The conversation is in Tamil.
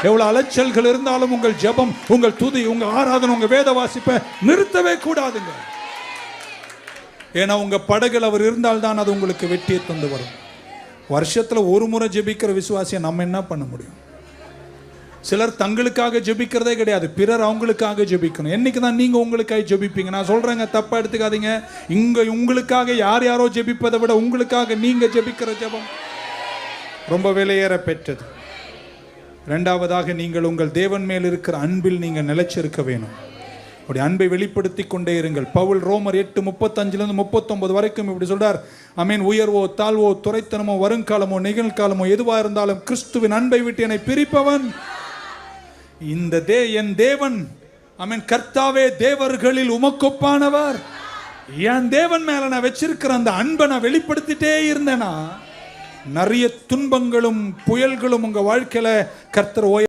எவ்வளவு அலைச்சல்கள் இருந்தாலும் உங்கள் ஜெபம், உங்கள் துதி, உங்க ஆராதனை, உங்க வேத வாசிப்பை நிறுத்தவே கூடாதுங்க. ஏன்னா உங்க படகுல அவர் இருந்தால்தான் அது உங்களுக்கு வெற்றியை தந்து வரும். வருஷத்துல ஒரு முறை ஜெபிக்கிற விசுவாசியை நம்ம என்ன பண்ண முடியும்? சிலர் தங்களுக்காக ஜெபிக்கிறதே கிடையாது, பிறர் அவங்களுக்காக ஜெபிக்கணும். என்னைக்கு தான் நீங்க உங்களுக்காக ஜெபிப்பீங்க? நான் சொல்றேங்க, தப்பா எடுத்துக்காதீங்க. இங்க உங்களுக்காக யாரோ ஜெபிப்பதை விட உங்களுக்காக நீங்க ஜெபிக்கிற ஜெபம் ரொம்ப விலையேற பெற்றது. இரண்டாவதாக, நீங்கள் உங்கள் தேவன் மேல் இருக்கிற அன்பில் நீங்க நிலைச்சிருக்க வேணும். அப்படி அன்பை வெளிப்படுத்தி கொண்டே இருங்கள். பவுல் ரோமர் 8:35-39 வரைக்கும் இப்படி சொல்றார். ஆமென். உயர்வோ தாழ்வோ துரைத்தனமோ வருங்காலமோ நிகழ்காலமோ எதுவா இருந்தாலும் கிறிஸ்துவின் அன்பை விட்டு என்னை பிரிப்பவன் இந்த என் தேவன். ஆமென். கர்த்தாவே தேவர்களில் உமக்கொப்பானவர். என் தேவன் மேல நான் வச்சிருக்கிற அந்த அன்பை நான் வெளிப்படுத்திட்டே இருந்தேனா, நிறைய துன்பங்களும் புயல்களும் உங்க வாழ்க்கையில கர்த்தர்